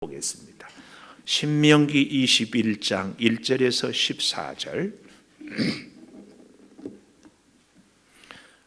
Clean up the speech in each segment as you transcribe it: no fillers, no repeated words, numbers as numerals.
보겠습니다. 신명기 21장 1절에서 14절.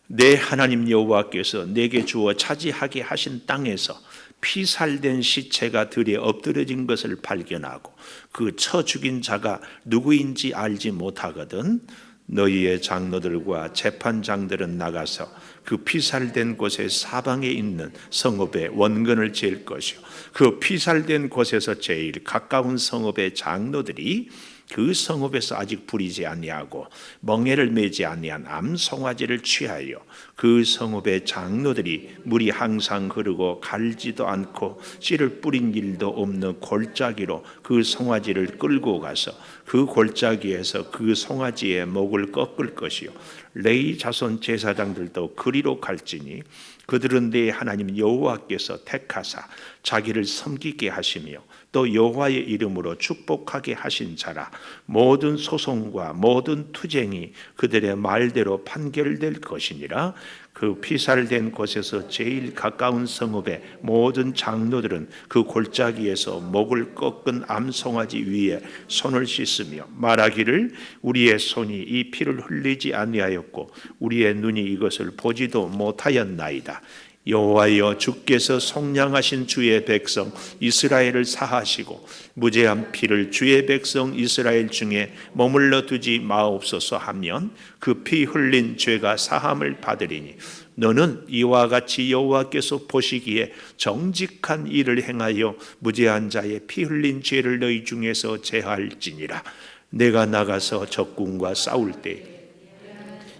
내 하나님 여호와께서 내게 주어 차지하게 하신 땅에서 피살된 시체가 들에 엎드러진 것을 발견하고 그 쳐 죽인 자가 누구인지 알지 못하거든 너희의 장로들과 재판장들은 나가서 그 피살된 곳의 사방에 있는 성읍에 원근을 지을 것이요 그 피살된 곳에서 제일 가까운 성읍의 장로들이 그 성읍에서 아직 부리지 아니하고 멍에를 매지 아니한 암송아지를 취하여 그 성읍의 장로들이 물이 항상 흐르고 갈지도 않고 씨를 뿌린 일도 없는 골짜기로 그 송아지를 끌고 가서 그 골짜기에서 그 송아지의 목을 꺾을 것이요 레위 자손 제사장들도 그리로 갈지니 그들은 내 하나님 여호와께서 택하사 자기를 섬기게 하시며 또 여호와의 이름으로 축복하게 하신 자라. 모든 소송과 모든 투쟁이 그들의 말대로 판결될 것이니라. 그 피살된 곳에서 제일 가까운 성읍의 모든 장로들은 그 골짜기에서 목을 꺾은 암송아지 위에 손을 씻으며 말하기를 우리의 손이 이 피를 흘리지 아니하였고 우리의 눈이 이것을 보지도 못하였나이다. 여호와여 주께서 속량하신 주의 백성 이스라엘을 사하시고 무죄한 피를 주의 백성 이스라엘 중에 머물러 두지 마옵소서 하면 그 피 흘린 죄가 사함을 받으리니 너는 이와 같이 여호와께서 보시기에 정직한 일을 행하여 무죄한 자의 피 흘린 죄를 너희 중에서 제할지니라. 내가 나가서 적군과 싸울 때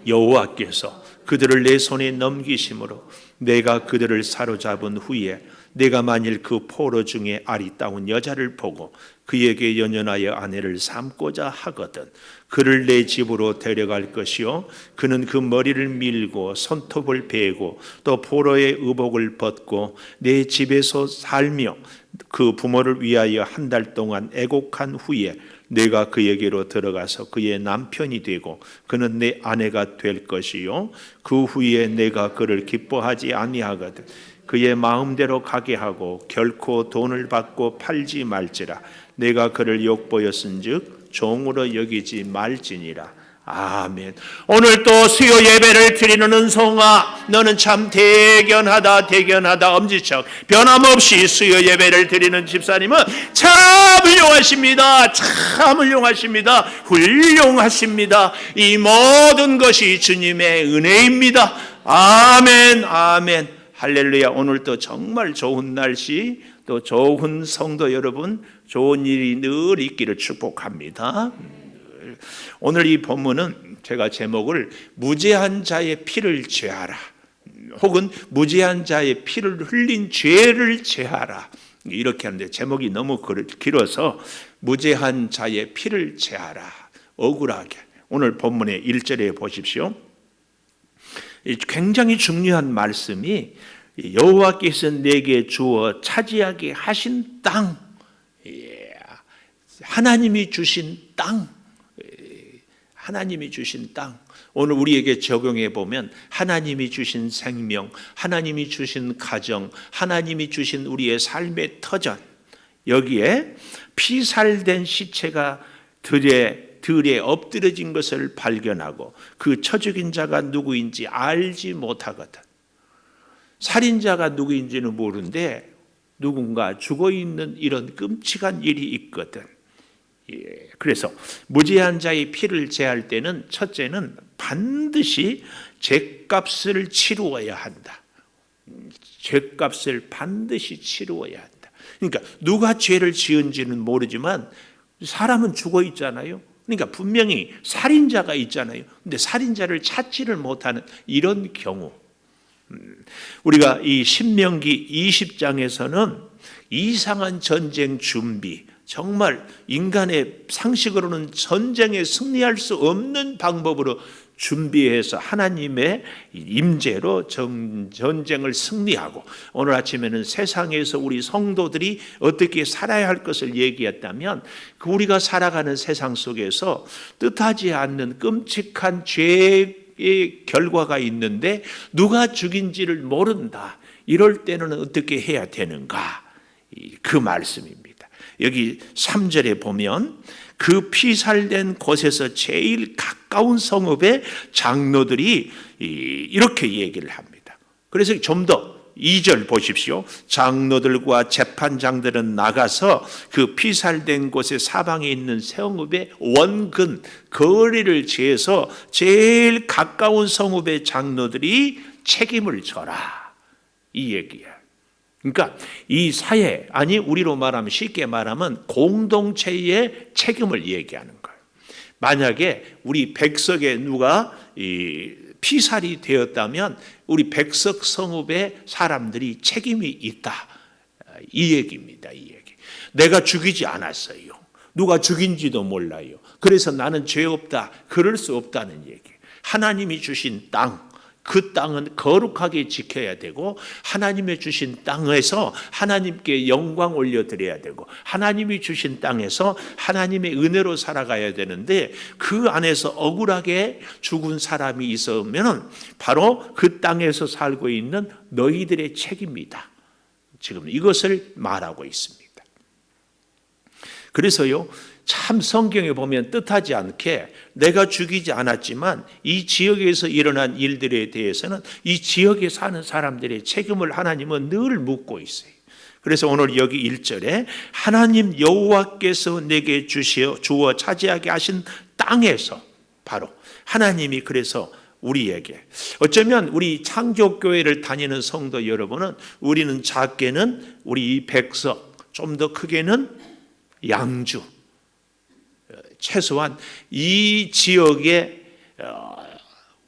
여호와께서 그들을 내 손에 넘기심으로 내가 그들을 사로잡은 후에 내가 만일 그 포로 중에 아리따운 여자를 보고 그에게 연연하여 아내를 삼고자 하거든 그를 내 집으로 데려갈 것이요 그는 그 머리를 밀고 손톱을 베고 또 포로의 의복을 벗고 내 집에서 살며 그 부모를 위하여 한 달 동안 애곡한 후에 내가 그에게로 들어가서 그의 남편이 되고 그는 내 아내가 될 것이요 그 후에 내가 그를 기뻐하지 아니하거든 그의 마음대로 가게 하고 결코 돈을 받고 팔지 말지라. 내가 그를 욕보였은즉 종으로 여기지 말지니라. 아멘. 오늘 또 수요 예배를 드리는 은송아 너는 참 대견하다 엄지척 변함없이 수요 예배를 드리는 집사님은 참 훌륭하십니다. 훌륭하십니다. 이 모든 것이 주님의 은혜입니다. 아멘. 할렐루야. 오늘도 정말 좋은 날씨 또 좋은 성도 여러분 좋은 일이 늘 있기를 축복합니다. 오늘 이 본문은 제가 제목을 무죄한 자의 피를 제하라 혹은 무죄한 자의 피를 흘린 죄를 제하라 이렇게 하는데 제목이 너무 길어서 무죄한 자의 피를 제하라 억울하게 오늘 본문의 1절에 보십시오. 굉장히 중요한 말씀이 여호와께서 내게 주어 차지하게 하신 땅 하나님이 주신 땅 오늘 우리에게 적용해 보면 하나님이 주신 생명, 하나님이 주신 가정, 하나님이 주신 우리의 삶의 터전 여기에 피살된 시체가 들에 엎드러진 것을 발견하고 그 쳐 죽인 자가 누구인지 알지 못하거든. 살인자가 누구인지는 모르는데 누군가 죽어있는 이런 끔찍한 일이 있거든. 그래서 무죄한 자의 피를 제할 때는 첫째는 반드시 죄값을 치루어야 한다. 죄값을 반드시 치루어야 한다. 그러니까 누가 죄를 지은지는 모르지만 사람은 죽어 있잖아요. 그러니까 분명히 살인자가 있잖아요. 근데 살인자를 찾지를 못하는 이런 경우 우리가 이 신명기 20장에서는 이상한 전쟁 준비 정말 인간의 상식으로는 전쟁에 승리할 수 없는 방법으로 준비해서 하나님의 임재로 전쟁을 승리하고 오늘 아침에는 세상에서 우리 성도들이 어떻게 살아야 할 것을 얘기했다면 그 우리가 살아가는 세상 속에서 뜻하지 않는 끔찍한 죄의 결과가 있는데 누가 죽인지를 모른다. 이럴 때는 어떻게 해야 되는가? 그 말씀입니다. 여기 3절에 보면 그 피살된 곳에서 제일 가까운 성읍의 장로들이 이렇게 얘기를 합니다. 그래서 좀 더 2절 보십시오. 장로들과 재판장들은 나가서 그 피살된 곳의 사방에 있는 성읍의 원근 거리를 재서 제일 가까운 성읍의 장로들이 책임을 져라, 이 얘기야. 그러니까 이 사회, 아니 우리로 말하면, 쉽게 말하면 공동체의 책임을 얘기하는 거예요. 만약에 우리 백석에 누가 피살이 되었다면 우리 백석 성읍의 사람들이 책임이 있다, 이 얘기입니다. 이 얘기. 내가 죽이지 않았어요. 누가 죽인지도 몰라요. 그래서 나는 죄 없다, 그럴 수 없다는 얘기. 하나님이 주신 땅, 그 땅은 거룩하게 지켜야 되고, 하나님의 주신 땅에서 하나님께 영광 올려드려야 되고, 하나님이 주신 땅에서 하나님의 은혜로 살아가야 되는데, 그 안에서 억울하게 죽은 사람이 있으면 바로 그 땅에서 살고 있는 너희들의 책임이다. 지금 이것을 말하고 있습니다. 그래서요, 참 성경에 보면 뜻하지 않게 내가 죽이지 않았지만 이 지역에서 일어난 일들에 대해서는 이 지역에 사는 사람들의 책임을 하나님은 늘 묻고 있어요. 그래서 오늘 여기 1절에 하나님 여호와께서 내게 주어 차지하게 하신 땅에서, 바로 하나님이 그래서 우리에게, 어쩌면 우리 창조교회를 다니는 성도 여러분은, 우리는 작게는 우리 이 백석, 좀 더 크게는 양주, 최소한 이 지역에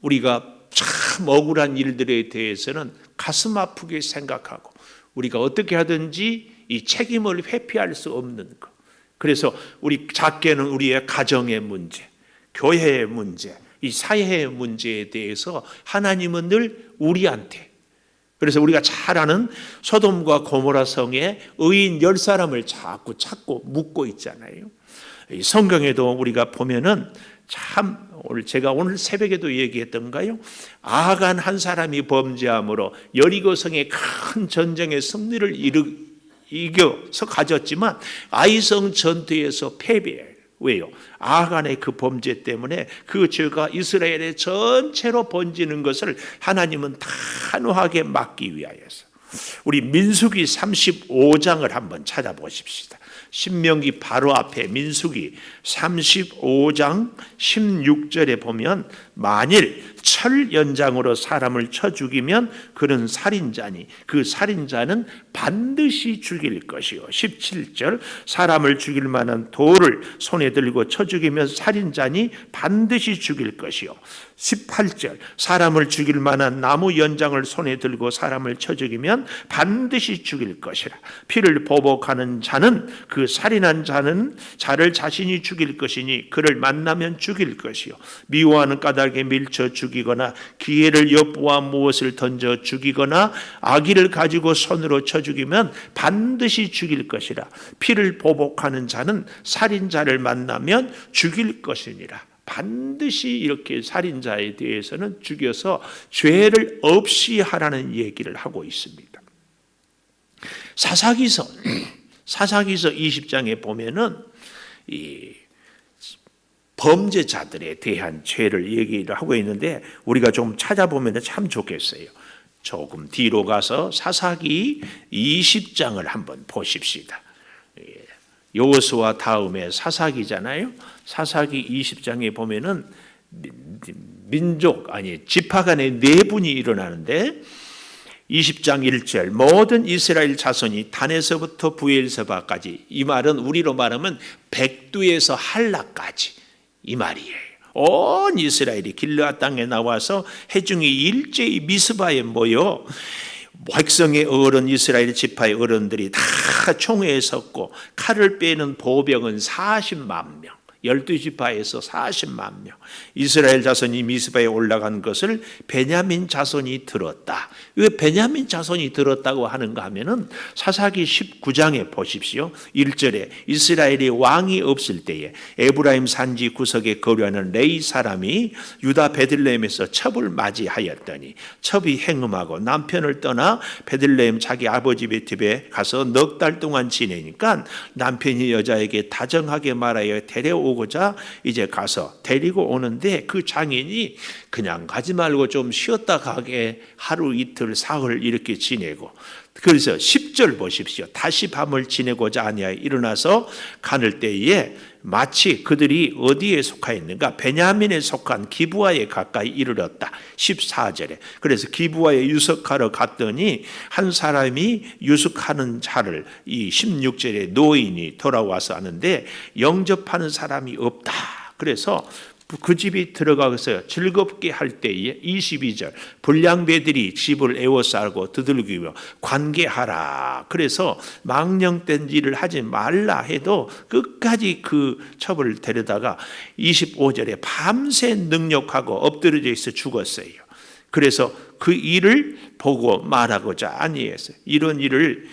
우리가 참 억울한 일들에 대해서는 가슴 아프게 생각하고 우리가 어떻게 하든지 이 책임을 회피할 수 없는 것. 그래서 우리 작게는 우리의 가정의 문제, 교회의 문제, 이 사회의 문제에 대해서 하나님은 늘 우리한테, 그래서 우리가 잘 아는 소돔과 고모라 성에 의인 10사람을 자꾸 찾고 묻고 있잖아요. 성경에도 우리가 보면은 참, 제가 오늘 새벽에도 얘기했던가요? 아간 한 사람이 범죄함으로 여리고성의 큰 전쟁의 승리를 이겨서 가졌지만 아이성 전투에서 패배해요. 왜요? 아간의 그 범죄 때문에 그 죄가 이스라엘의 전체로 번지는 것을 하나님은 단호하게 막기 위하여서. 우리 민수기 35장을 한번 찾아보십시다. 신명기 바로 앞에 민수기 35장 16절에 보면, 만일 철 연장으로 사람을 쳐 죽이면 그는 살인자니 그 살인자는 반드시 죽일 것이요. 17절, 사람을 죽일 만한 돌을 손에 들고 쳐 죽이면 살인자니 반드시 죽일 것이요. 18절, 사람을 죽일 만한 나무 연장을 손에 들고 사람을 쳐 죽이면 반드시 죽일 것이라. 피를 보복하는 자는, 그 살인한 자는 자를 자신이 죽일 것이니 그를 만나면 죽일 것이요. 미워하는 까닭에 밀쳐 죽이거나 기회를 엿보아 무엇을 던져 죽이거나 악의를 가지고 손으로 쳐 죽이면 반드시 죽일 것이라. 피를 보복하는 자는 살인자를 만나면 죽일 것이니라. 반드시 이렇게 살인자에 대해서는 죽여서 죄를 없이 하라는 얘기를 하고 있습니다. 사사기서 20장에 보면은 이 범죄자들에 대한 죄를 얘기를 하고 있는데, 우리가 좀 찾아보면 참 좋겠어요. 조금 뒤로 가서 사사기 20장을 한번 보십시다. 여호수아 다음에 사사기잖아요. 사사기 20장에 보면은 지파 간의 내분이 일어나는데, 20장 1절, 모든 이스라엘 자손이 단에서부터 부엘세바까지, 이 말은 우리로 말하면 백두에서 할라까지, 이 말이에요. 온 이스라엘이 길르앗 땅에 나와서 해중이 일제히 미스바에 모여 백성의 어른, 이스라엘 지파의 어른들이 다 총회에 섰고 칼을 빼는 보병은 40만 명. 12지파에서 40만 명. 이스라엘 자손이 미스바에 올라간 것을 베냐민 자손이 들었다. 왜 베냐민 자손이 들었다고 하는가 하면은 사사기 19장에 보십시오. 1절에 이스라엘이 왕이 없을 때에 에브라임 산지 구석에 거류하는 레이 사람이 유다 베들레헴에서 첩을 맞이하였더니 첩이 행음하고 남편을 떠나 베들레헴 자기 아버지 집에 가서 넉 달 동안 지내니까 남편이 여자에게 다정하게 말하여 데려오고자 이제 가서 데리고 오는데 그 장인이 그냥 가지 말고 좀 쉬었다 가게 하루 이틀 사흘 이렇게 지내고, 그래서 10절 보십시오. 다시 밤을 지내고자 아니하여 일어나서 가는 때에 마치 그들이 어디에 속하였는가, 베냐민에 속한 기브아에 가까이 이르렀다. 14절에 그래서 기브아에 유숙하러 갔더니 한 사람이 유숙하는 자를, 이 16절에 노인이 돌아와서 하는데 영접하는 사람이 없다. 그래서 그 집이 들어가서 즐겁게 할 때에 22절 불량배들이 집을 에워싸고 두들기며 관계하라. 그래서 망령된 일을 하지 말라 해도 끝까지 그 첩을 데려다가 25절에 밤새 능욕하고 엎드려져 있어 죽었어요. 그래서 그 일을 보고 말하고자 아니했어요. 이런 일을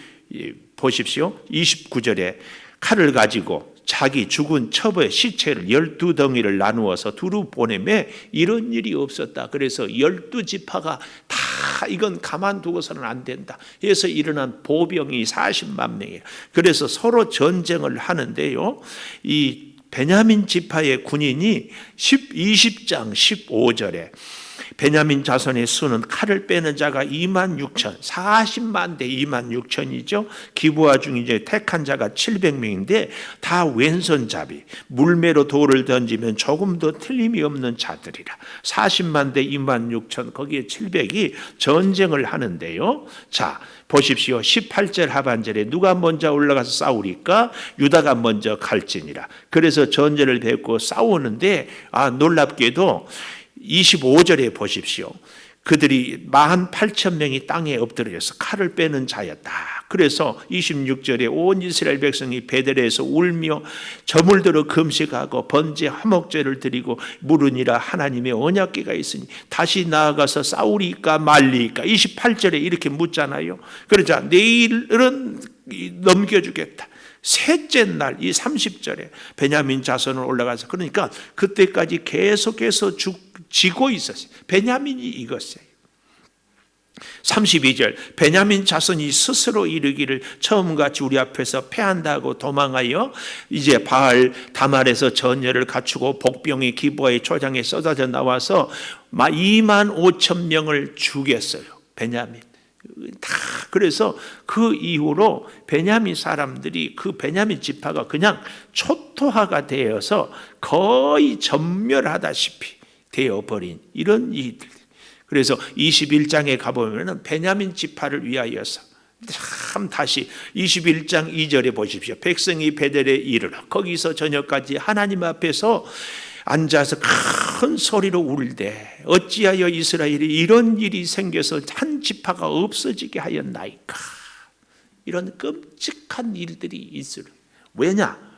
보십시오. 29절에 칼을 가지고 자기 죽은 첩의 시체를 12덩이를 나누어서 두루 보내매 이런 일이 없었다. 그래서 12지파가 다 이건 가만두고서는 안 된다. 그래서 일어난 보병이 40만 명이에요. 그래서 서로 전쟁을 하는데요, 이 베냐민 지파의 군인이 20장 15절에 베냐민 자손의 수는 칼을 빼는 자가 2만 6천, 40만 대 2만 6천이죠. 기브아 중 이제 택한 자가 700명인데 다 왼손잡이, 물매로 돌을 던지면 조금도 틀림이 없는 자들이라. 40만 대 2만 6천, 거기에 700이 전쟁을 하는데요. 자, 보십시오. 18절 하반절에 누가 먼저 올라가서 싸우리까? 유다가 먼저 갈지니라. 그래서 전제를 뵙고 싸우는데 놀랍게도 25절에 보십시오. 그들이 18,000명이 땅에 엎드려서 칼을 빼는 자였다. 그래서 26절에 온 이스라엘 백성이 베델에서 울며 저물 들어 금식하고 번제 화목제를 드리고 물으니라. 하나님의 언약궤가 있으니 다시 나아가서 싸우리까 말리까. 28절에 이렇게 묻잖아요. 그러자 내일은 넘겨주겠다. 셋째 날 이 30절에 베냐민 자손을 올라가서, 그러니까 그때까지 계속해서 지고 있었어요. 베냐민이 이겼어요. 32절 베냐민 자손이 스스로 이르기를 처음같이 우리 앞에서 패한다고 도망하여 이제 바알 다말에서 전열을 갖추고 복병이 기브아의 초장에 쏟아져 나와서 2만 5천 명을 죽였어요. 베냐민 다. 그래서 그 이후로 베냐민 사람들이, 그 베냐민 지파가 그냥 초토화가 되어서 거의 전멸하다시피 되어버린 이런 일들. 그래서 21장에 가보면 베냐민 지파를 위하여서 참 다시 21장 2절에 보십시오. 백성이 베델에 이르러 거기서 저녁까지 하나님 앞에서 앉아서 큰 소리로 울되 어찌하여 이스라엘이 이런 일이 생겨서 한 지파가 없어지게 하였나이까. 이런 끔찍한 일들이 있으려. 왜냐?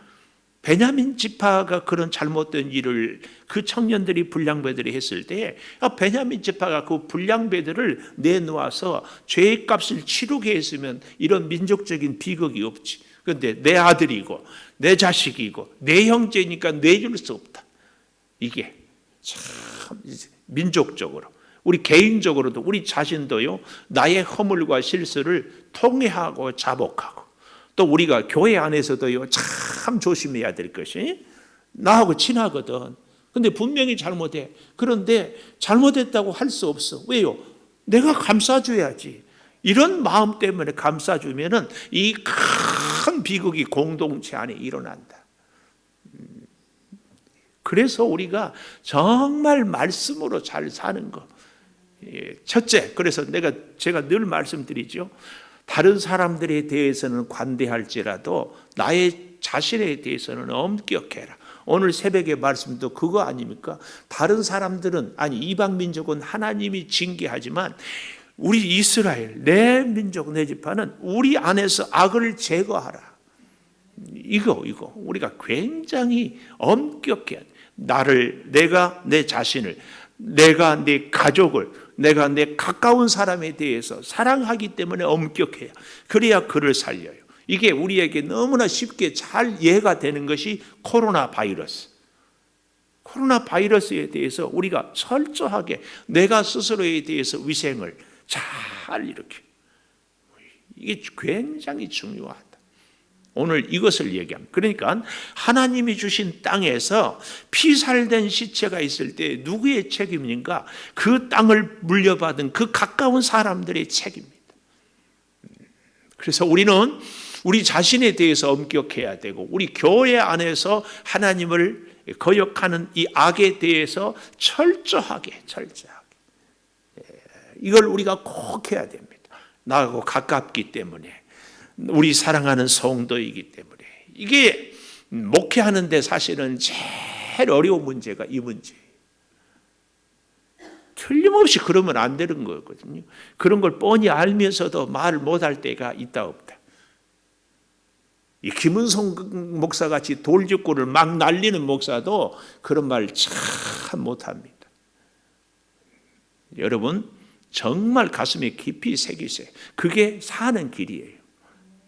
베냐민 지파가 그런 잘못된 일을 그 청년들이 불량배들이 했을 때 베냐민 지파가 그 불량배들을 내놓아서 죄값을 치르게 했으면 이런 민족적인 비극이 없지. 그런데 내 아들이고 내 자식이고 내 형제니까 내줄 수 없다. 이게 참 민족적으로, 우리 개인적으로도 우리 자신도요, 나의 허물과 실수를 통회하고 자복하고, 또 우리가 교회 안에서도요 참 조심해야 될 것이, 나하고 친하거든. 근데 분명히 잘못해. 그런데 잘못했다고 할 수 없어. 왜요? 내가 감싸줘야지. 이런 마음 때문에 감싸주면은 이 큰 비극이 공동체 안에 일어난다. 그래서 우리가 정말 말씀으로 잘 사는 거. 첫째, 그래서 제가 늘 말씀드리죠. 다른 사람들에 대해서는 관대할지라도 나의 자신에 대해서는 엄격해라. 오늘 새벽의 말씀도 그거 아닙니까? 다른 사람들은, 이방 민족은 하나님이 징계하지만 우리 이스라엘, 내 민족, 내 지파는 우리 안에서 악을 제거하라. 이거 우리가 굉장히 엄격해야 돼. 내가 내 자신을, 내가 내 가족을, 내가 내 가까운 사람에 대해서 사랑하기 때문에 엄격해요. 그래야 그를 살려요. 이게 우리에게 너무나 쉽게 잘 이해가 되는 것이 코로나 바이러스. 코로나 바이러스에 대해서 우리가 철저하게 내가 스스로에 대해서 위생을 잘 이렇게, 이게 굉장히 중요하다. 오늘 이것을 얘기합니다. 그러니까 하나님이 주신 땅에서 피살된 시체가 있을 때 누구의 책임인가? 그 땅을 물려받은 그 가까운 사람들의 책임입니다. 그래서 우리는 우리 자신에 대해서 엄격해야 되고, 우리 교회 안에서 하나님을 거역하는 이 악에 대해서 철저하게 이걸 우리가 꼭 해야 됩니다. 나하고 가깝기 때문에, 우리 사랑하는 성도이기 때문에. 이게 목회하는데 사실은 제일 어려운 문제가 이 문제예요. 틀림없이 그러면 안 되는 거거든요. 그런 걸 뻔히 알면서도 말을 못할 때가 있다 없다. 이 김은성 목사같이 돌직구를 막 날리는 목사도 그런 말 참 못합니다. 여러분, 정말 가슴에 깊이 새기세요. 그게 사는 길이에요.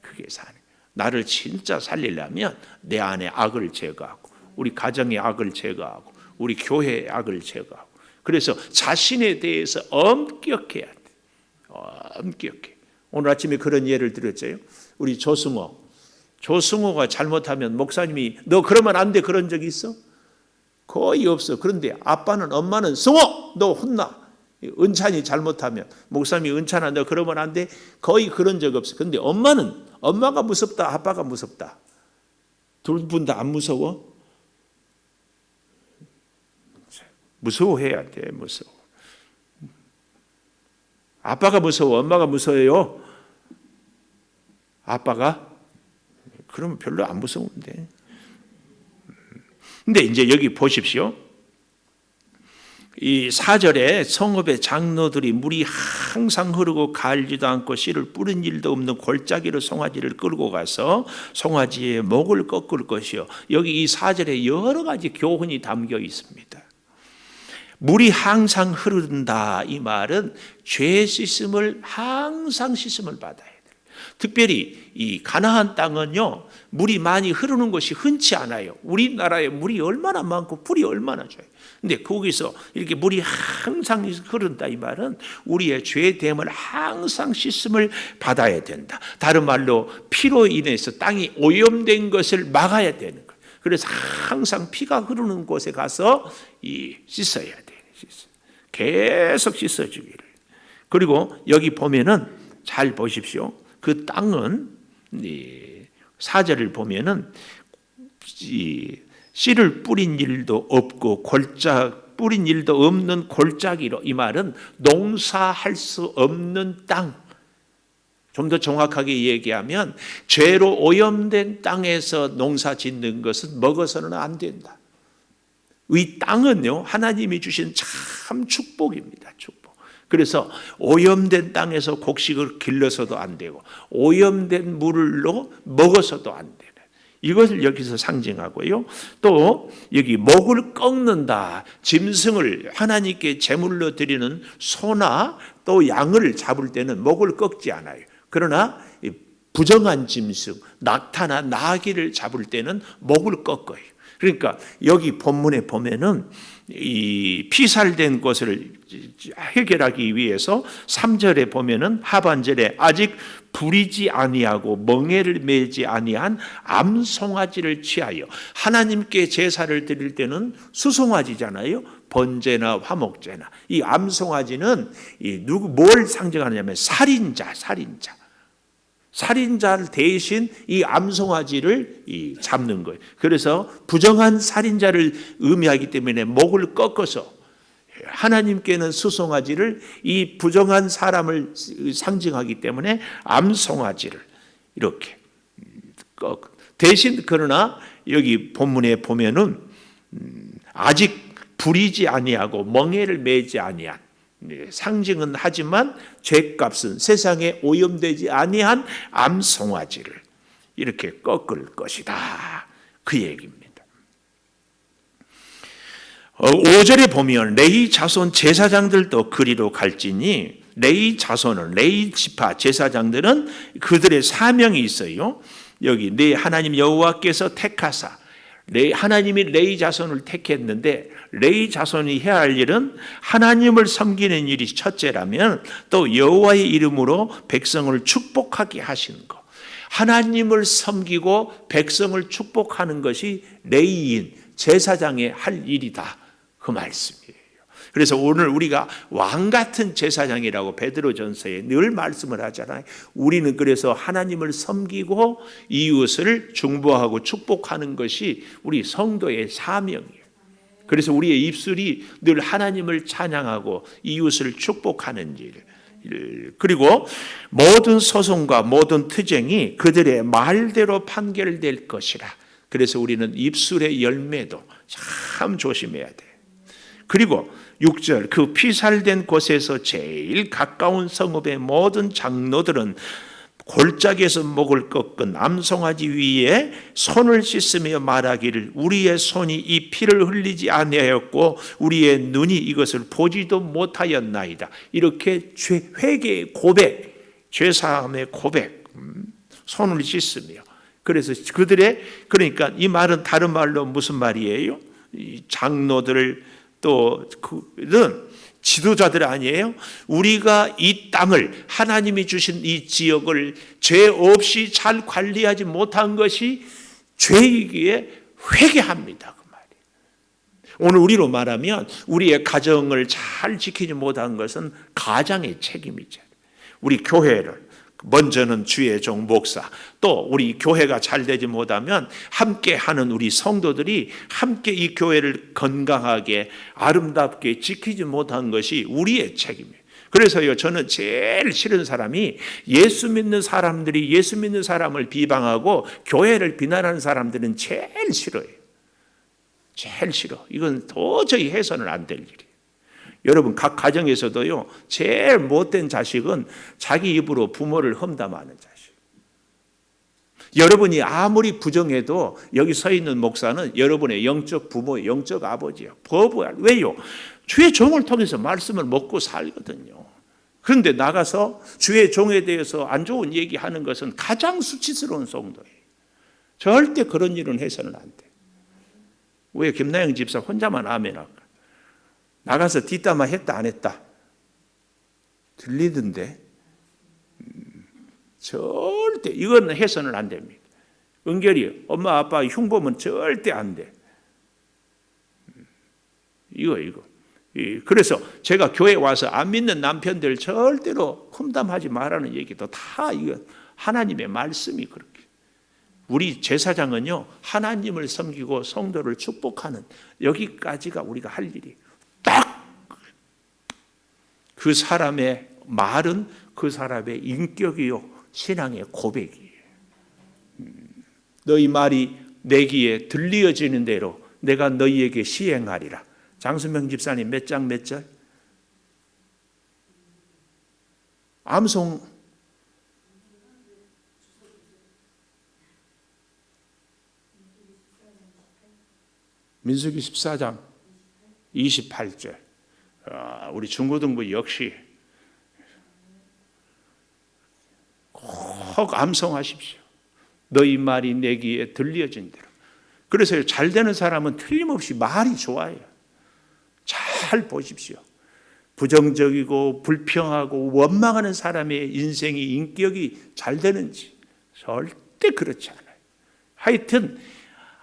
그게 사는. 나를 진짜 살리려면 내 안에 악을 제거하고, 우리 가정의 악을 제거하고, 우리 교회의 악을 제거하고. 그래서 자신에 대해서 엄격해야 돼. 엄격해. 오늘 아침에 그런 예를 들었어요. 우리 조승호가 잘못하면 목사님이 너 그러면 안 돼 그런 적이 있어? 거의 없어. 그런데 엄마는 승호 너 혼나. 은찬이 잘못하면 목사님이 은찬아 너 그러면 안 돼. 거의 그런 적 없어. 그런데 엄마가 무섭다, 아빠가 무섭다. 둘 분 다 안 무서워? 무서워해야 돼. 무서워. 아빠가 무서워, 엄마가 무서워요? 아빠가? 그러면 별로 안 무서운데. 근데 이제 여기 보십시오. 이 4절에 성읍의 장로들이 물이 항상 흐르고 가을지도 않고 씨를 뿌린 일도 없는 골짜기로 송아지를 끌고 가서 송아지의 목을 꺾을 것이요. 여기 이 4절에 여러 가지 교훈이 담겨 있습니다. 물이 항상 흐른다, 이 말은 죄 씻음을 항상 씻음을 받아야 돼요. 특별히 이 가나안 땅은요, 물이 많이 흐르는 것이 흔치 않아요. 우리나라에 물이 얼마나 많고 풀이 얼마나 좋아요. 근데 거기서 이렇게 물이 항상 흐른다, 이 말은 우리의 죄됨을 항상 씻음을 받아야 된다. 다른 말로 피로 인해서 땅이 오염된 것을 막아야 되는 거예요. 그래서 항상 피가 흐르는 곳에 가서 씻어야 돼요. 계속 씻어주기를. 그리고 여기 보면은 잘 보십시오. 그 땅은 4절을 보면은 씨를 뿌린 일도 없고 뿌린 일도 없는 골짜기로, 이 말은 농사할 수 없는 땅. 좀 더 정확하게 얘기하면 죄로 오염된 땅에서 농사 짓는 것은 먹어서는 안 된다. 이 땅은요, 하나님이 주신 참 축복입니다. 축복. 그래서 오염된 땅에서 곡식을 길러서도 안 되고, 오염된 물로 먹어서도 안 되는, 이것을 여기서 상징하고요. 또 여기 목을 꺾는다. 짐승을 하나님께 제물로 드리는 소나 또 양을 잡을 때는 목을 꺾지 않아요. 그러나 부정한 짐승, 낙타나 나귀를 잡을 때는 목을 꺾어요. 그러니까 여기 본문에 보면은 이 피살된 것을 해결하기 위해서 3절에 보면은 하반절에 아직 부리지 아니하고 멍에를 매지 아니한 암송아지를 취하여, 하나님께 제사를 드릴 때는 수송아지잖아요. 번제나 화목제나. 이 암송아지는 뭘 상징하냐면 살인자를 대신 이 암송아지를 잡는 거예요. 그래서 부정한 살인자를 의미하기 때문에 목을 꺾어서, 하나님께는 수송아지를, 이 부정한 사람을 상징하기 때문에 암송아지를 이렇게 대신, 그러나 여기 본문에 보면은 아직 부리지 아니하고 멍에를 매지 아니한, 상징은 하지만 죄값은 세상에 오염되지 아니한 암송아지를 이렇게 꺾을 것이다. 그 얘기입니다. 5절에 보면 레위 자손 제사장들도 그리로 갈지니, 레위 자손은, 레위 지파 제사장들은 그들의 사명이 있어요. 여기 내 하나님 여호와께서 택하사, 하나님이 레위 자손을 택했는데, 레위 자손이 해야 할 일은 하나님을 섬기는 일이 첫째라면 또 여호와의 이름으로 백성을 축복하게 하시는 것, 하나님을 섬기고 백성을 축복하는 것이 레위인 제사장의 할 일이다, 그 말씀이에요. 그래서 오늘 우리가 왕 같은 제사장이라고 베드로전서에 늘 말씀을 하잖아요. 우리는 그래서 하나님을 섬기고 이웃을 중보하고 축복하는 것이 우리 성도의 사명이에요. 그래서 우리의 입술이 늘 하나님을 찬양하고 이웃을 축복하는 일, 그리고 모든 소송과 모든 투쟁이 그들의 말대로 판결될 것이라. 그래서 우리는 입술의 열매도 참 조심해야 돼. 그리고 6절, 그 피살된 곳에서 제일 가까운 성읍의 모든 장로들은 골짜기에서 목을 꺾은 암송아지 위에 손을 씻으며 말하기를 우리의 손이 이 피를 흘리지 아니하였고 우리의 눈이 이것을 보지도 못하였나이다. 이렇게 회개의 고백, 죄사함의 고백, 손을 씻으며. 그래서 그러니까 이 말은 다른 말로 무슨 말이에요? 이 장로들을 또 그는 지도자들 아니에요? 우리가 이 땅을, 하나님이 주신 이 지역을 죄 없이 잘 관리하지 못한 것이 죄이기에 회개합니다, 그 말이에요. 오늘 우리로 말하면 우리의 가정을 잘 지키지 못한 것은 가장의 책임이죠. 우리 교회를, 먼저는 주의 종 목사, 또 우리 교회가 잘 되지 못하면 함께 하는 우리 성도들이 함께 이 교회를 건강하게 아름답게 지키지 못한 것이 우리의 책임이에요. 그래서요, 저는 제일 싫은 사람이 예수 믿는 사람들이 예수 믿는 사람을 비방하고 교회를 비난하는 사람들은 제일 싫어요. 제일 싫어. 이건 도저히 해서는 안 될 일이에요. 여러분, 각 가정에서도요, 제일 못된 자식은 자기 입으로 부모를 험담하는 자식. 여러분이 아무리 부정해도 여기 서 있는 목사는 여러분의 영적 부모, 영적 아버지예요. 버부야. 왜요? 주의 종을 통해서 말씀을 먹고 살거든요. 그런데 나가서 주의 종에 대해서 안 좋은 얘기하는 것은 가장 수치스러운 성도예요. 절대 그런 일은 해서는 안 돼. 왜 김나영 집사 혼자만 아멘할까? 나가서 뒷담화 했다 안 했다? 들리던데? 절대 이건 해서는 안 됩니다. 은결이 엄마 아빠 흉보면 절대 안 돼. 이거. 그래서 제가 교회 와서 안 믿는 남편들 절대로 험담하지 말라는 얘기도 다 이거 하나님의 말씀이 그렇게. 우리 제사장은요, 하나님을 섬기고 성도를 축복하는 여기까지가 우리가 할 일이. 딱 그 사람의 말은 그 사람의 인격이요, 신앙의 고백이에요. 너희 말이 내 귀에 들리어지는 대로 내가 너희에게 시행하리라. 장수명 집사님 몇 장 몇 절? 암송 민수기 14장 28절. 우리 중고등부 역시 꼭 암송하십시오. 너희 말이 내 귀에 들려진 대로. 그래서 잘 되는 사람은 틀림없이 말이 좋아요. 잘 보십시오. 부정적이고 불평하고 원망하는 사람의 인생이 인격이 잘 되는지 절대 그렇지 않아요. 하여튼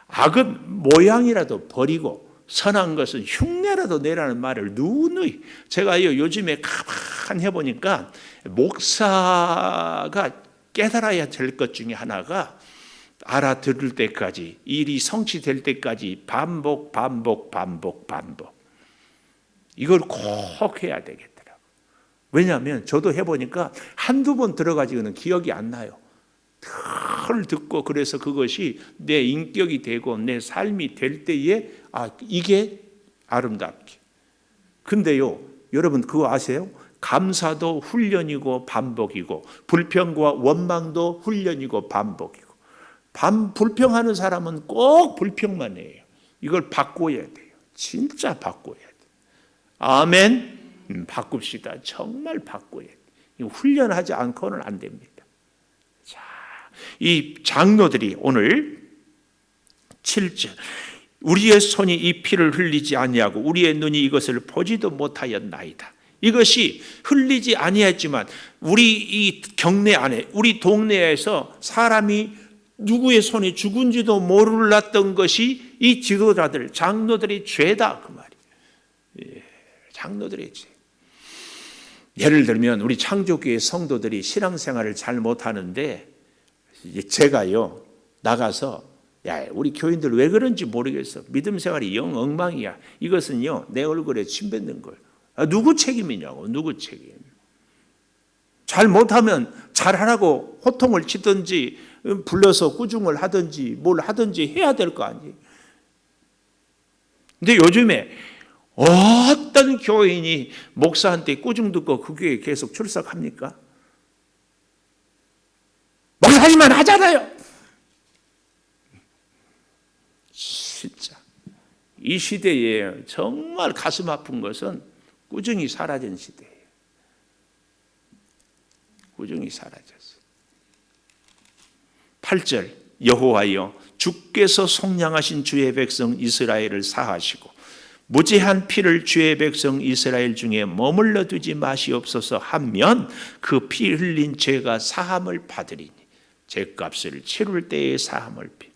악은 모양이라도 버리고 선한 것은 흉내라도 내라는 말을 누누이, 제가 요즘에 가만 해보니까 목사가 깨달아야 될 것 중에 하나가 알아들을 때까지, 일이 성취될 때까지 반복. 이걸 꼭 해야 되겠더라고요. 왜냐하면 저도 해보니까 한두 번 들어가지고는 기억이 안 나요. 늘 듣고, 그래서 그것이 내 인격이 되고 내 삶이 될 때에 이게 아름답게. 근데요, 여러분 그거 아세요? 감사도 훈련이고 반복이고 불평과 원망도 훈련이고 반복이고. 불평하는 사람은 꼭 불평만 해요. 이걸 바꿔야 돼요. 진짜 바꿔야 돼요. 아멘. 바꿉시다. 정말 바꿔야 돼요. 훈련하지 않고는 안 됩니다. 자, 이 장로들이 오늘 7절 우리의 손이 이 피를 흘리지 아니하고 우리의 눈이 이것을 보지도 못하였나이다. 이것이 흘리지 아니했지만 우리 이 경내 안에 우리 동네에서 사람이 누구의 손이 죽은지도 몰랐던 것이 이 지도자들 장로들의 죄다 그 말이에요. 장로들의 죄. 예를 들면 우리 창조교회 성도들이 신앙생활을 잘 못하는데 제가요 나가서 야 우리 교인들 왜 그런지 모르겠어. 믿음 생활이 영 엉망이야. 이것은요 내 얼굴에 침 뱉는 거예요. 누구 책임이냐고. 누구 책임. 잘 못하면 잘하라고 호통을 치든지 불러서 꾸중을 하든지 뭘 하든지 해야 될 거 아니에요. 근데 요즘에 어떤 교인이 목사한테 꾸중 듣고 그 교회에 계속 출석합니까? 목사님만 하잖아요. 진짜 이 시대에 정말 가슴 아픈 것은 꾸중이 사라진 시대예요. 꾸중이 사라졌어요. 8절 여호와여 주께서 속량하신 주의 백성 이스라엘을 사하시고 무죄한 피를 주의 백성 이스라엘 중에 머물러 두지 마시옵소서 하면 그 피 흘린 죄가 사함을 받으리니 죄값을 치룰 때에 사함을 비.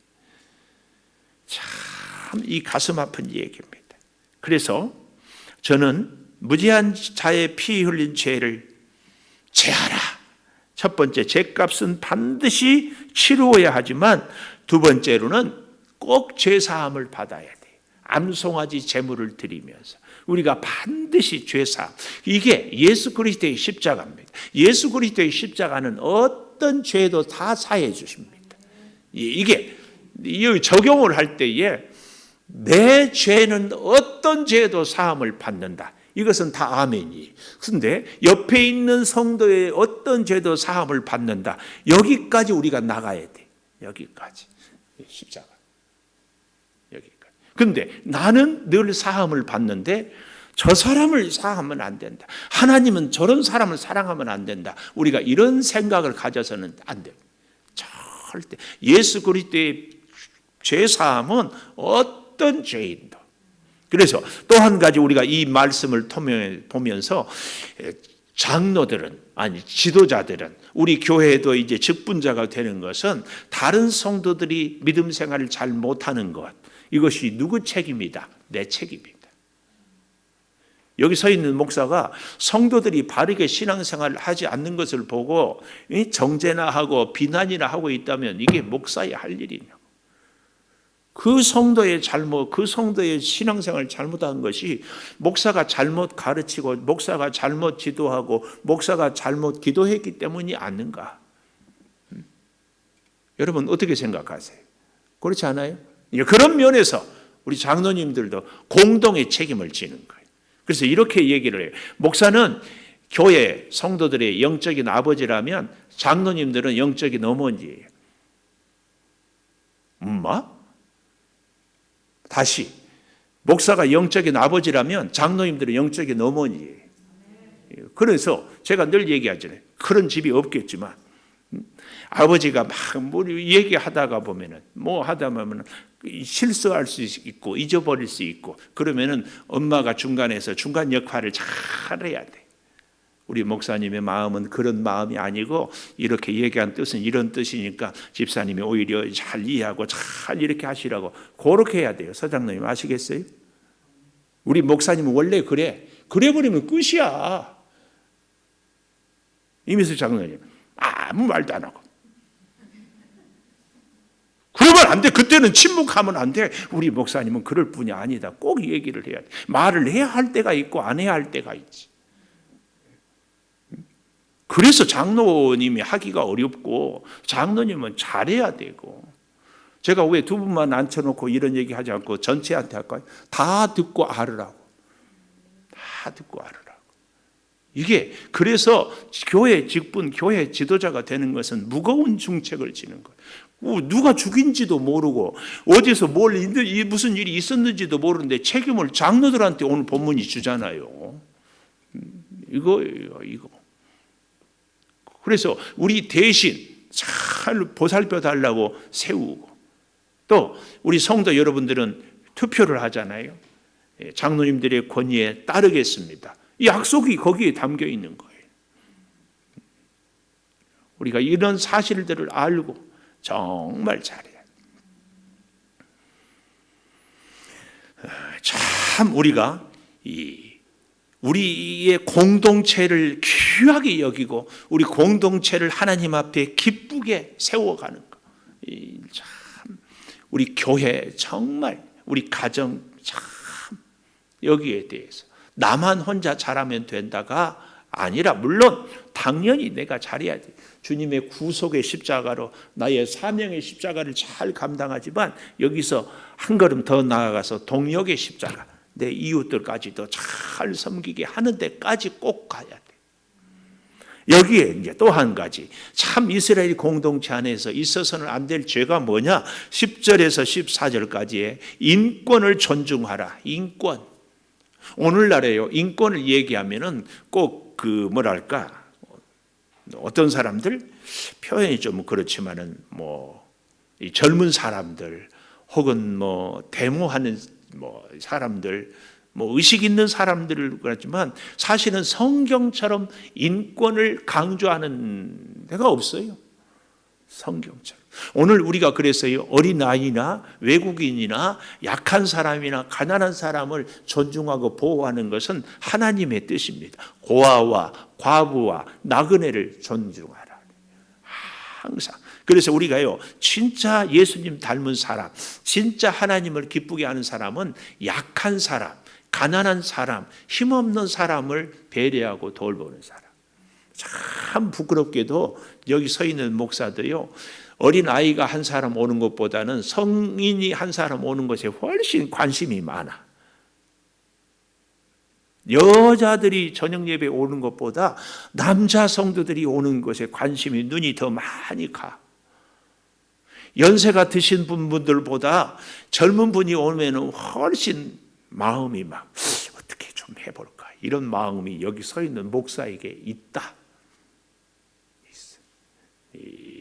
참 이 가슴 아픈 얘기입니다. 그래서 저는 무죄한 자의 피 흘린 죄를 제하라. 첫 번째 죄값은 반드시 치루어야 하지만 두 번째로는 꼭 죄사함을 받아야 돼요. 암송아지 제물을 드리면서 우리가 반드시 죄사함. 이게 예수 그리스도의 십자가입니다. 예수 그리스도의 십자가는 어떤 죄도 다 사해 주십니다. 이게 적용을 할 때에 내 죄는 어떤 죄도 사함을 받는다. 이것은 다 아멘이에요. 그런데 옆에 있는 성도의 어떤 죄도 사함을 받는다. 여기까지 우리가 나가야 돼. 여기까지. 십자가. 여기까지. 그런데 나는 늘 사함을 받는데 저 사람을 사랑하면 안 된다. 하나님은 저런 사람을 사랑하면 안 된다. 우리가 이런 생각을 가져서는 안 됩니다. 절대. 예수 그리스도의 죄사함은 어떤 죄인도. 그래서 또 한 가지 우리가 이 말씀을 보면서 장로들은 아니 지도자들은 우리 교회도 이제 직분자가 되는 것은 다른 성도들이 믿음 생활을 잘 못하는 것 이것이 누구 책임이다? 내 책임이다. 여기 서 있는 목사가 성도들이 바르게 신앙생활을 하지 않는 것을 보고 정죄나 하고 비난이나 하고 있다면 이게 목사의 할 일이냐? 그 성도의 잘못, 그 성도의 신앙생활을 잘못한 것이 목사가 잘못 가르치고 목사가 잘못 지도하고 목사가 잘못 기도했기 때문이 아닌가? 여러분 어떻게 생각하세요? 그렇지 않아요? 그런 면에서 우리 장로님들도 공동의 책임을 지는 거예요. 그래서 이렇게 얘기를 해요. 목사는 교회 성도들의 영적인 아버지라면 장로님들은 영적인 어머니예요. 다시 목사가 영적인 아버지라면 장로님들은 영적인 어머니예요. 그래서 제가 늘 얘기하잖아요. 그런 집이 없겠지만 아버지가 막 뭐 얘기하다가 보면은 뭐 하다 보면은 실수할 수 있고 잊어버릴 수 있고 그러면은 엄마가 중간에서 중간 역할을 잘 해야 돼. 우리 목사님의 마음은 그런 마음이 아니고 이렇게 얘기한 뜻은 이런 뜻이니까 집사님이 오히려 잘 이해하고 잘 이렇게 하시라고 그렇게 해야 돼요. 서장로님 아시겠어요? 우리 목사님은 원래 그래. 그래버리면 끝이야. 이미수 장로님 아무 말도 안 하고 그러면 안 돼. 그때는 침묵하면 안 돼. 우리 목사님은 그럴 뿐이 아니다. 꼭 얘기를 해야 돼. 말을 해야 할 때가 있고 안 해야 할 때가 있지. 그래서 장로님이 하기가 어렵고 장로님은 잘해야 되고 제가 왜 두 분만 앉혀놓고 이런 얘기 하지 않고 전체한테 할까요? 다 듣고 알으라고. 다 듣고 알으라고. 이게 그래서 교회 직분, 교회 지도자가 되는 것은 무거운 중책을 지는 거예요. 누가 죽인지도 모르고 어디서 무슨 일이 있었는지도 모르는데 책임을 장로들한테 오늘 본문이 주잖아요. 이거예요, 이거. 그래서 우리 대신 잘 보살펴 달라고 세우고, 또 우리 성도 여러분들은 투표를 하잖아요. 장로님들의 권위에 따르겠습니다. 이 약속이 거기에 담겨 있는 거예요. 우리가 이런 사실들을 알고 정말 잘해야 돼요. 참 우리가 우리의 공동체를 귀하게 여기고 우리 공동체를 하나님 앞에 기쁘게 세워가는 것. 참 우리 교회 정말 우리 가정 참 여기에 대해서 나만 혼자 잘하면 된다가 아니라, 물론 당연히 내가 잘해야 돼. 주님의 구속의 십자가로 나의 사명의 십자가를 잘 감당하지만 여기서 한 걸음 더 나아가서 동역의 십자가, 내 이웃들까지도 잘 섬기게 하는 데까지 꼭 가야 돼. 여기에 이제 또 한 가지, 참 이스라엘 공동체 안에서 있어서는 안 될 죄가 뭐냐? 10절에서 14절까지의 인권을 존중하라. 인권. 오늘날에요, 인권을 얘기하면은 꼭 어떤 사람들, 표현이 좀 그렇지만은 이 젊은 사람들 혹은 데모하는 사람들, 의식 있는 사람들을 그렇지만 사실은 성경처럼 인권을 강조하는 데가 없어요. 성경처럼. 오늘 우리가 그랬어요. 어린아이나 외국인이나 약한 사람이나 가난한 사람을 존중하고 보호하는 것은 하나님의 뜻입니다. 고아와 과부와 나그네를 존중하라. 항상. 그래서 우리가요, 진짜 예수님 닮은 사람, 진짜 하나님을 기쁘게 하는 사람은 약한 사람, 가난한 사람, 힘없는 사람을 배려하고 돌보는 사람. 참 부끄럽게도 여기 서 있는 목사도요, 어린 아이가 한 사람 오는 것보다는 성인이 한 사람 오는 것에 훨씬 관심이 많아. 여자들이 저녁 예배 오는 것보다 남자 성도들이 오는 것에 관심이, 눈이 더 많이 가. 연세가 드신 분들보다 젊은 분이 오면 훨씬 마음이 어떻게 좀 해볼까, 이런 마음이 여기 서 있는 목사에게 있다.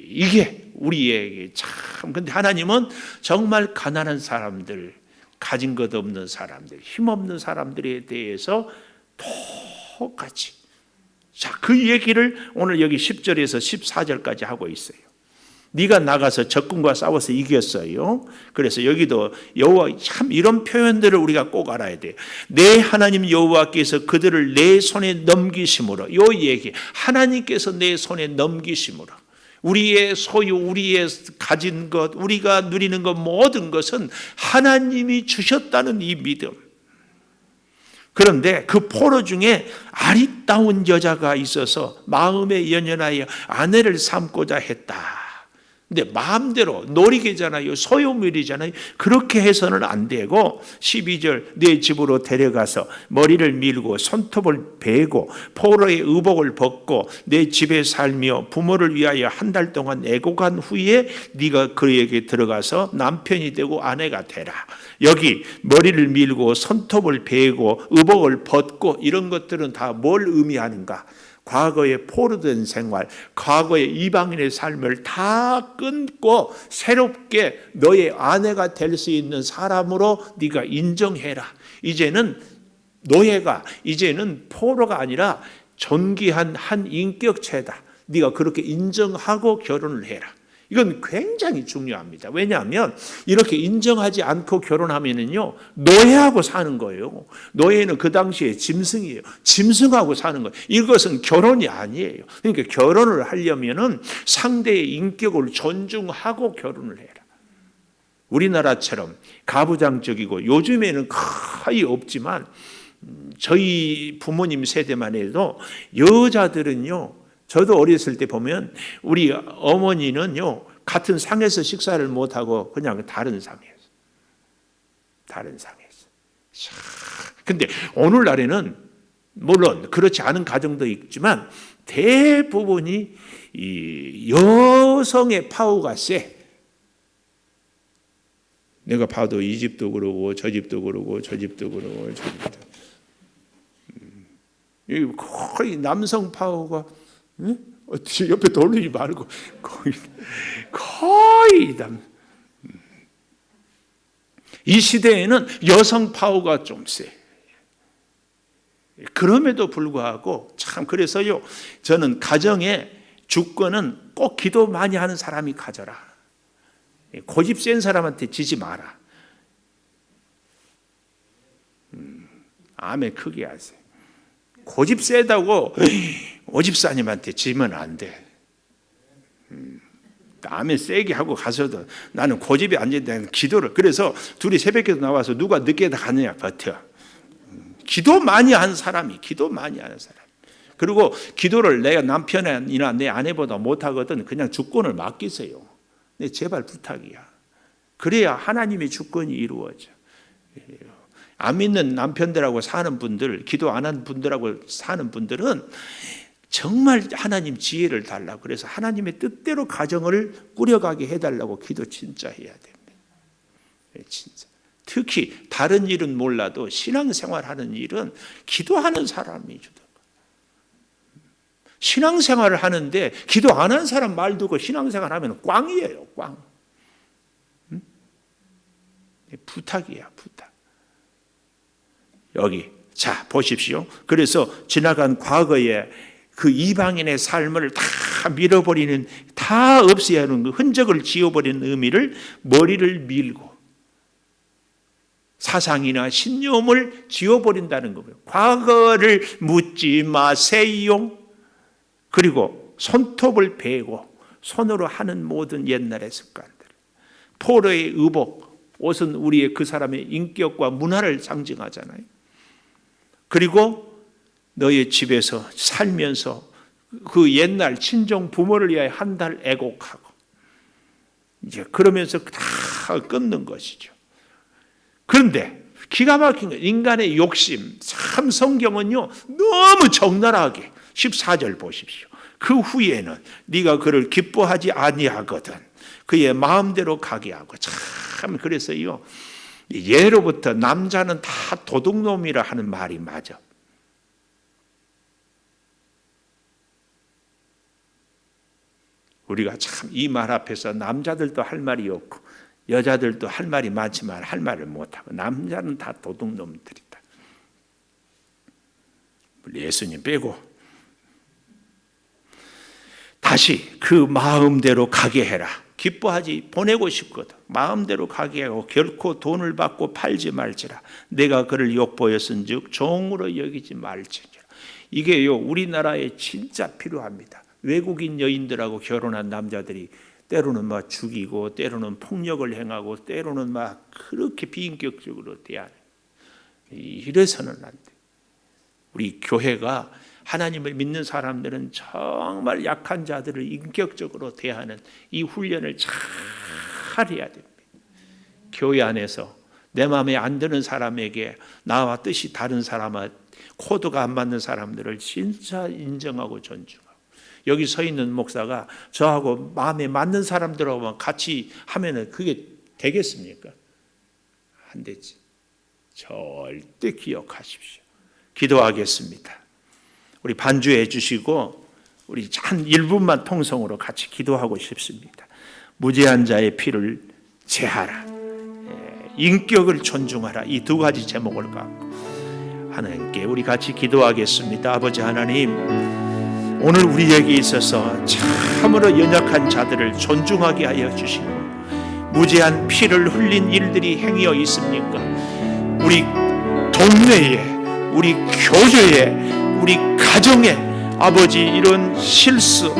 이게 우리에게 참, 근데 하나님은 정말 가난한 사람들, 가진 것 없는 사람들, 힘없는 사람들에 대해서 똑같이, 그 얘기를 오늘 여기 10절에서 14절까지 하고 있어요. 네가 나가서 적군과 싸워서 이겼어요. 그래서 여기도 여호와, 참 이런 표현들을 우리가 꼭 알아야 돼요. 내 하나님 여호와께서 그들을 내 손에 넘기심으로, 요 얘기, 하나님께서 내 손에 넘기심으로, 우리의 소유, 우리의 가진 것, 우리가 누리는 것, 모든 것은 하나님이 주셨다는 이 믿음. 그런데 그 포로 중에 아리따운 여자가 있어서 마음에 연연하여 아내를 삼고자 했다. 근데 마음대로 노리개잖아요. 소유물이잖아요. 그렇게 해서는 안 되고, 12절, 내 집으로 데려가서 머리를 밀고 손톱을 베고 포로의 의복을 벗고 내 집에 살며 부모를 위하여 한 달 동안 애곡한 후에 네가 그에게 들어가서 남편이 되고 아내가 되라. 여기 머리를 밀고 손톱을 베고 의복을 벗고 이런 것들은 다 뭘 의미하는가? 과거의 포로된 생활, 과거의 이방인의 삶을 다 끊고 새롭게 너의 아내가 될 수 있는 사람으로 네가 인정해라. 이제는 노예가, 이제는 포로가 아니라 존귀한 한 인격체다. 네가 그렇게 인정하고 결혼을 해라. 이건 굉장히 중요합니다. 왜냐하면 이렇게 인정하지 않고 결혼하면은요, 노예하고 사는 거예요. 노예는 그 당시에 짐승이에요. 짐승하고 사는 거예요. 이것은 결혼이 아니에요. 그러니까 결혼을 하려면은 상대의 인격을 존중하고 결혼을 해라. 우리나라처럼 가부장적이고, 요즘에는 거의 없지만 저희 부모님 세대만 해도 여자들은요, 저도 어렸을 때 보면 우리 어머니는요, 같은 상에서 식사를 못하고 그냥 다른 상에서. 근데 오늘날에는 물론 그렇지 않은 가정도 있지만 대부분이 이 여성의 파워가 세. 내가 봐도 이 집도 그러고 저 집도 그러고 저 집도 그러고 저 집도. 거의 남성 파워가 옆에 돌리지 말고 거의 이 시대에는 여성 파워가 좀 세. 그럼에도 불구하고 참 그래서요, 저는 가정의 주권은 꼭 기도 많이 하는 사람이 가져라. 고집 센 사람한테 지지 마라. 아멘 크게 하세요. 고집 세다고 오집사님한테 지면 안 돼. 아멘 세게 하고 가서도 나는 고집이 안 된다는 기도를. 그래서 둘이 새벽기도 나와서 누가 늦게 가느냐 버텨. 기도 많이 하는 사람이 기도 많이 하는 사람. 그리고 기도를 내가 남편이나 내 아내보다 못하거든 그냥 주권을 맡기세요. 네, 제발 부탁이야. 그래야 하나님의 주권이 이루어져. 안 믿는 남편들하고 사는 분들, 기도 안 하는 분들하고 사는 분들은 정말 하나님 지혜를 달라고, 그래서 하나님의 뜻대로 가정을 꾸려가게 해달라고 기도 진짜 해야 됩니다. 진짜. 특히 다른 일은 몰라도 신앙생활하는 일은 기도하는 사람이 주다. 신앙생활을 하는데 기도 안 하는 사람 말 두고 신앙생활하면 꽝이에요, 꽝. 부탁이야, 부탁. 여기 자 보십시오. 그래서 지나간 과거에 그 이방인의 삶을 다 밀어버리는, 다 없애야 하는 그 흔적을 지워버리는 의미를 머리를 밀고 사상이나 신념을 지워버린다는 거예요. 과거를 묻지 마세요. 그리고 손톱을 베고 손으로 하는 모든 옛날의 습관들. 포로의 의복, 옷은 우리의 그 사람의 인격과 문화를 상징하잖아요. 그리고 너의 집에서 살면서 그 옛날 친정 부모를 위하여 한 달 애곡하고 이제 그러면서 다 끊는 것이죠. 그런데 기가 막힌 건 인간의 욕심. 참 성경은요 너무 적나라하게 14절 보십시오. 그 후에는 네가 그를 기뻐하지 아니하거든 그의 마음대로 가게 하고. 참 그래서요 예로부터 남자는 다 도둑놈이라 하는 말이 맞아. 우리가 참 이 말 앞에서 남자들도 할 말이 없고 여자들도 할 말이 많지만 할 말을 못하고 남자는 다 도둑놈들이다. 예수님 빼고 다시 그 마음대로 가게 해라. 기뻐하지 보내고 싶거든. 마음대로 가게 하고 결코 돈을 받고 팔지 말지라. 내가 그를 욕보였은즉 종으로 여기지 말지니라. 이게요 우리나라에 진짜 필요합니다. 외국인 여인들하고 결혼한 남자들이 때로는 막 죽이고 때로는 폭력을 행하고 때로는 막 그렇게 비인격적으로 대하는. 이래서는 안 돼. 우리 교회가 하나님을 믿는 사람들은 정말 약한 자들을 인격적으로 대하는 이 훈련을 잘 해야 됩니다. 교회 안에서 내 마음에 안 드는 사람에게 나와 뜻이 다른 사람과 코드가 안 맞는 사람들을 진짜 인정하고 존중하고. 여기 서 있는 목사가 저하고 마음에 맞는 사람들하고 같이 하면은 그게 되겠습니까? 안 되지. 절대 기억하십시오. 기도하겠습니다. 우리 반주해 주시고 우리 한 1분만 통성으로 같이 기도하고 싶습니다. 무죄한 자의 피를 제하라, 인격을 존중하라. 이 두 가지 제목을 갖고 하나님께 우리 같이 기도하겠습니다. 아버지 하나님, 오늘 우리에게 있어서 참으로 연약한 자들을 존중하게 하여 주시고 무죄한 피를 흘린 일들이 행해 있습니까? 우리 동네에, 우리 교회에, 우리 가정에 아버지 이런 실수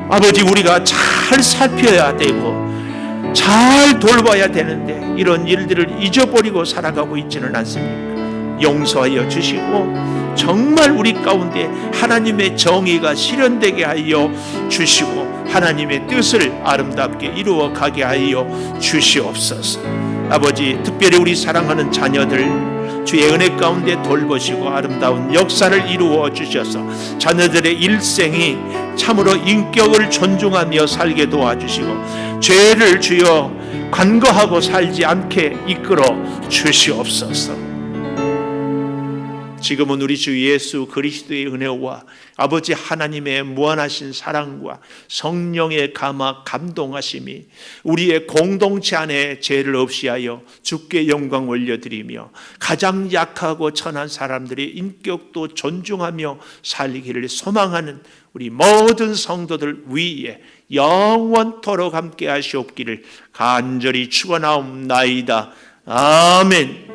아버지 우리가 잘 살펴야 되고 잘 돌봐야 되는데 이런 일들을 잊어버리고 살아가고 있지는 않습니까? 용서하여 주시고 정말 우리 가운데 하나님의 정의가 실현되게 하여 주시고 하나님의 뜻을 아름답게 이루어 가게 하여 주시옵소서. 아버지, 특별히 우리 사랑하는 자녀들 주의 은혜 가운데 돌보시고 아름다운 역사를 이루어 주셔서 자녀들의 일생이 참으로 인격을 존중하며 살게 도와주시고 죄를 주여 간과하고 살지 않게 이끌어 주시옵소서. 지금은 우리 주 예수 그리스도의 은혜와 아버지 하나님의 무한하신 사랑과 성령의 감동하심이 우리의 공동체 안에 죄를 없이하여 주께 영광 올려드리며 가장 약하고 천한 사람들의 인격도 존중하며 살기를 소망하는 우리 모든 성도들 위에 영원토록 함께 하시옵기를 간절히 축원하옵나이다. 아멘.